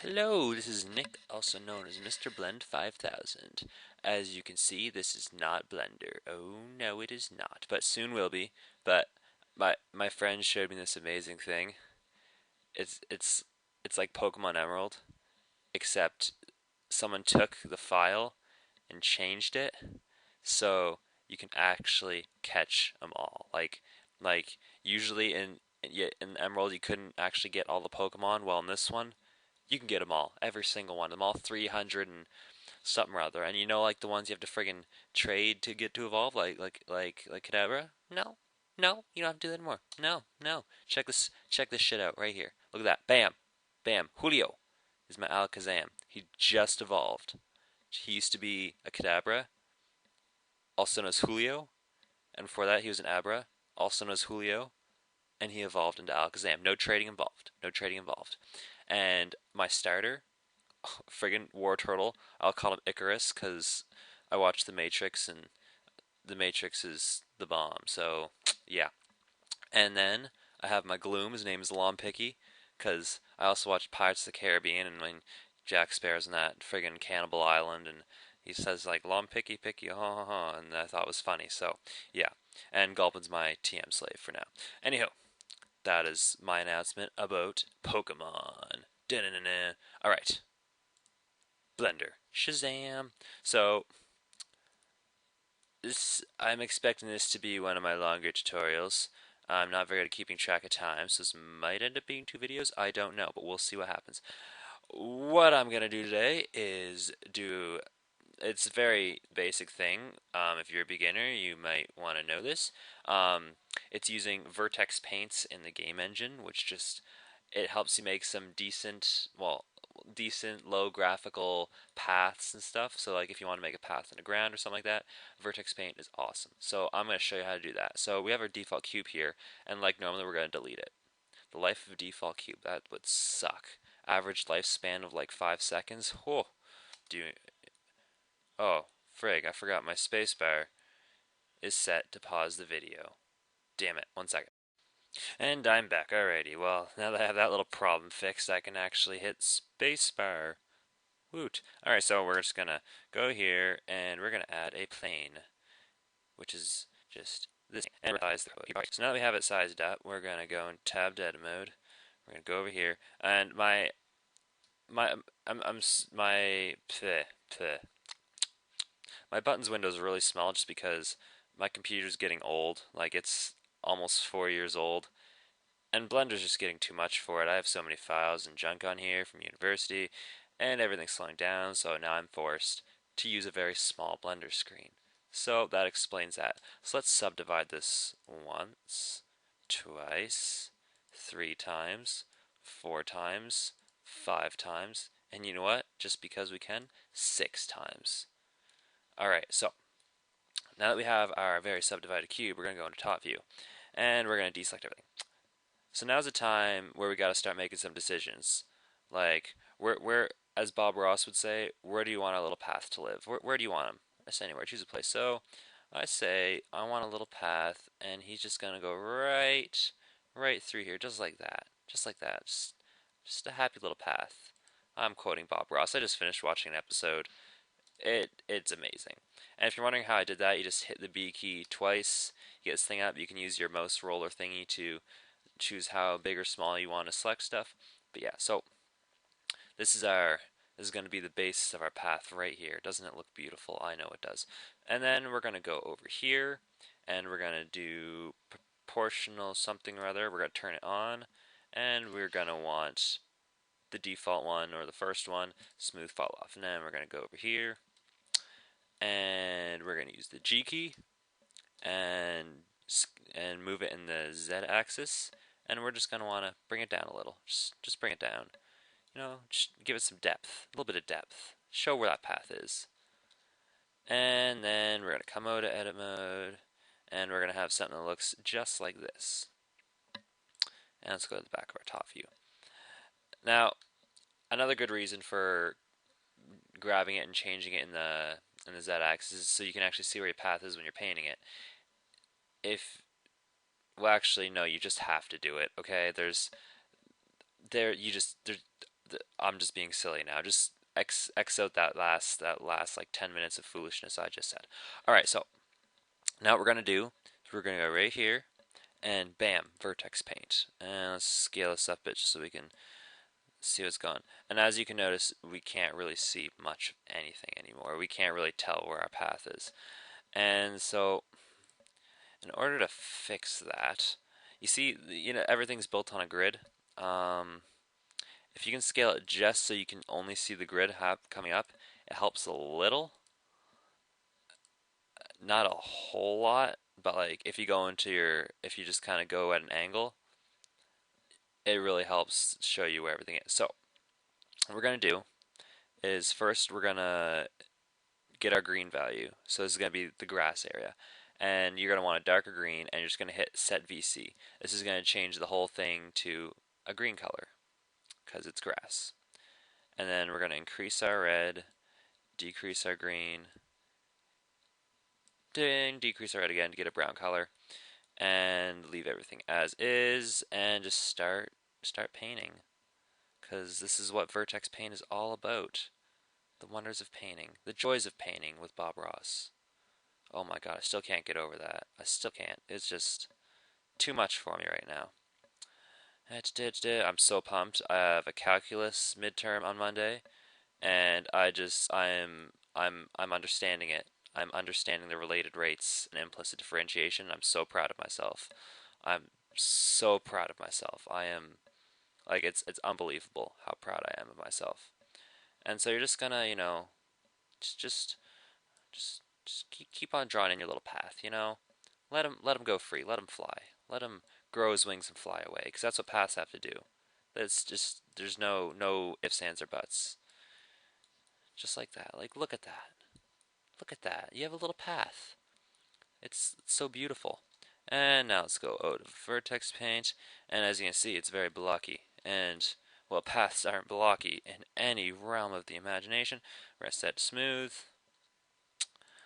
Hello, this is Nick, also known as Mr. Blend 5000. As you can see, this is not Blender. Oh no, it is not, but soon will be. But my friend showed me this amazing thing. It's it's it's like Pokemon Emerald, except someone took the file and changed it so you can actually catch them all. Like usually in Emerald you couldn't actually get all the Pokemon, well in this one you can get them all, every single one, them all 300 and something or other. And you know, like the ones you have to friggin' trade to get to evolve, like Kadabra. No, no, you don't have to do that anymore. No, no. Check this shit out right here. Look at that. Bam, bam. Julio is my Alakazam. He just evolved. He used to be a Kadabra, also known as Julio, and before that he was an Abra, also known as Julio, and he evolved into Alakazam. No trading involved. No trading involved. And my starter, friggin' War Turtle. I'll call him Icarus because I watched The Matrix and The Matrix is the bomb. So yeah. And then I have my Gloom. His name is Lompicky because I also watched Pirates of the Caribbean and when Jack Sparrow's on that friggin' Cannibal Island and he says like Lompicky picky ha ha ha and I thought it was funny. So yeah. And Gulpin's my TM slave for now. Anyhow, that is my announcement about Pokemon. Da-na-na-na. All right, Blender. Shazam! So I'm expecting this to be one of my longer tutorials. I'm not very good at keeping track of time, so this might end up being 2 videos. I don't know, but we'll see what happens. What I'm gonna do today is do. It's a very basic thing. If you're a beginner, you might want to know this. It's using Vertex paints in the game engine, which just it helps you make some decent low graphical paths and stuff. So like if you want to make a path in the ground or something like that, Vertex Paint is awesome. So I'm going to show you how to do that. So we have our default cube here, and like normally we're going to delete it. The life of a default cube, that would suck. Average lifespan of like 5 seconds. Oh, do you, oh, frig, I forgot my spacebar is set to pause the video. Damn it, 1 second. And I'm back. Alrighty, well, now that I have that little problem fixed, I can actually hit spacebar. Woot. Alright, so we're just gonna go here and we're gonna add a plane, which is just this, and size the code. So now that we have it sized up, we're gonna go in tab edit mode. We're gonna go over here, and my I'm my bleh, bleh. My buttons window is really small just because my computer's getting old. Like it's almost 4 years old, and Blender's just getting too much for it. I have so many files and junk on here from university, and everything's slowing down, so now I'm forced to use a very small Blender screen. So that explains that. So let's subdivide this once, twice, 3 times, 4 times, 5 times, and you know what? Just because we can, 6 times. Alright, so now that we have our very subdivided cube, we're going to go into top view, and we're going to deselect everything. So now's the time where we got to start making some decisions. Like, as Bob Ross would say, where do you want our little path to live? Where do you want him? I say anywhere, choose a place. So I say I want a little path, and he's just gonna go right through here, just like that, just like that, just a happy little path. I'm quoting Bob Ross. I just finished watching an episode. It's amazing. And if you're wondering how I did that, you just hit the B key twice. You get this thing up. You can use your mouse roller thingy to choose how big or small you want to select stuff. But yeah, so this is our this is going to be the basis of our path right here. Doesn't it look beautiful? I know it does. And then we're going to go over here and we're going to do proportional something or other. We're going to turn it on and we're going to want the default one or the first one, smooth fall off. And then we're going to go over here and we're going to use the G key and move it in the Z axis, and we're just going to want to bring it down a little. Just bring it down. You know, just give it some depth, a little bit of depth. Show where that path is. And then we're going to come out of edit mode, and we're going to have something that looks just like this. And let's go to the back of our top view. Now, another good reason for grabbing it and changing it in the Z-axis is so you can actually see where your path is when you're painting it. If Well, actually, no. You just have to do it. Okay. There. You just. There. I'm just being silly now. Just X out that last like 10 minutes of foolishness I just said. All right, so now what we're gonna do is we're gonna go right here and bam, vertex paint. And let's scale this up a bit just so we can see what's going. And as you can notice, we can't really see much of anything anymore. We can't really tell where our path is. And so in order to fix that, you see, everything's built on a grid. Um, if you can scale it just so you can only see the grid coming up, it helps a little. Not a whole lot, but like if you just kind of go at an angle, it really helps show you where everything is. So what we're gonna do is first we're gonna get our green value. So this is gonna be the grass area, and you're gonna want a darker green, and you're just gonna hit set VC. This is gonna change the whole thing to a green color because it's grass. And then we're gonna increase our red, decrease our green, then decrease our red again to get a brown color, and leave everything as is, and just start painting, because this is what Vertex paint is all about. The wonders of painting, the joys of painting with Bob Ross. Oh my god, I still can't get over that. I still can't. It's just too much for me right now. I'm so pumped. I have a calculus midterm on Monday, and I'm understanding it. I'm understanding the related rates and implicit differentiation. I'm so proud of myself. I'm so proud of myself. I am like it's unbelievable how proud I am of myself. And so you're just gonna, just just just keep on drawing in your little path, Let him go free. Let him fly. Let him grow his wings and fly away, because that's what paths have to do. That's just there's no ifs, ands, or buts. Just like that. Like look at that. Look at that. You have a little path. It's so beautiful. And now let's go out of vertex paint. And as you can see, it's very blocky. And well, paths aren't blocky in any realm of the imagination. We're gonna set smooth.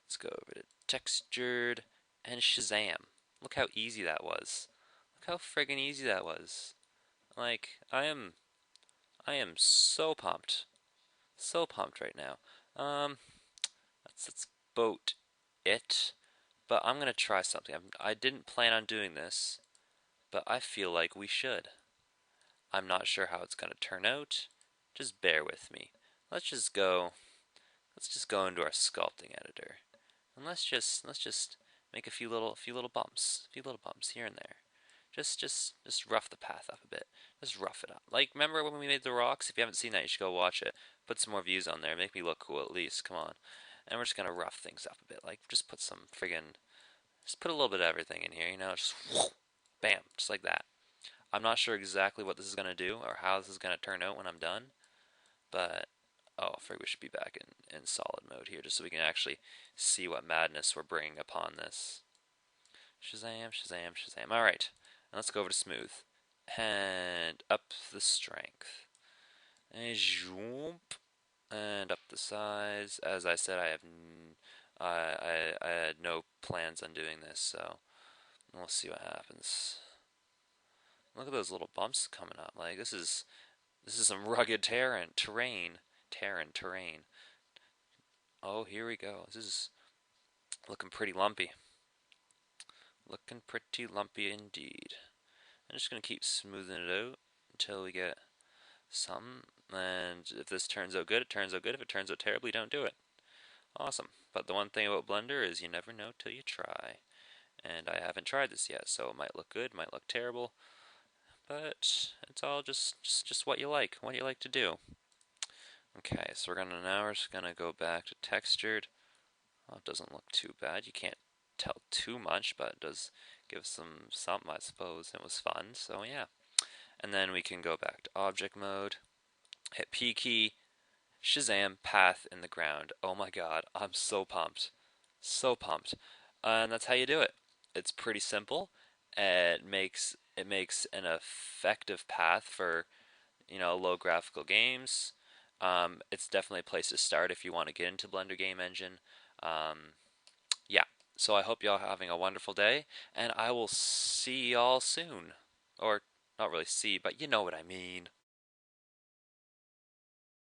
Let's go over to textured and Shazam. Look how easy that was. Look how friggin' easy that was. Like I am so pumped. So pumped right now. That's about it. But I'm gonna try something. I didn't plan on doing this, but I feel like we should. I'm not sure how it's gonna turn out. Just bear with me. Let's just go. Let's just go into our sculpting editor, and let's just make a few little bumps here and there. Just rough the path up a bit. Just rough it up. Like remember when we made the rocks? If you haven't seen that, you should go watch it. Put some more views on there. Make me look cool at least. Come on. And we're just gonna rough things up a bit. Like just put some friggin' just put a little bit of everything in here. Just whoosh, bam, just like that. I'm not sure exactly what this is gonna do or how this is gonna turn out when I'm done, but oh, I figured we should be back in solid mode here just so we can actually see what madness we're bringing upon this. Shazam, Shazam, Shazam. Alright, and let's go over to smooth. And up the strength. And zoom, and up the size. As I said, I had no plans on doing this, so we'll see what happens. Look at those little bumps coming up. Like this is some rugged terrain. Oh, here we go. This is looking pretty lumpy. Looking pretty lumpy indeed. I'm just gonna keep smoothing it out until we get some. And if this turns out good, it turns out good. If it turns out terribly, don't do it. Awesome. But the one thing about Blender is you never know till you try. And I haven't tried this yet, so it might look good, might look terrible. But it's all just what you like to do. Okay, so we're just gonna go back to textured. Well, it doesn't look too bad. You can't tell too much, but it does give something, I suppose. It was fun, so yeah. And then we can go back to object mode, hit P key, Shazam, path in the ground. Oh my god, I'm so pumped. So pumped. And that's how you do it. It's pretty simple. It makes an effective path for low graphical games. It's definitely a place to start if you want to get into Blender Game Engine. Yeah, so I hope y'all are having a wonderful day, and I will see y'all soon. Or, not really see, but you know what I mean.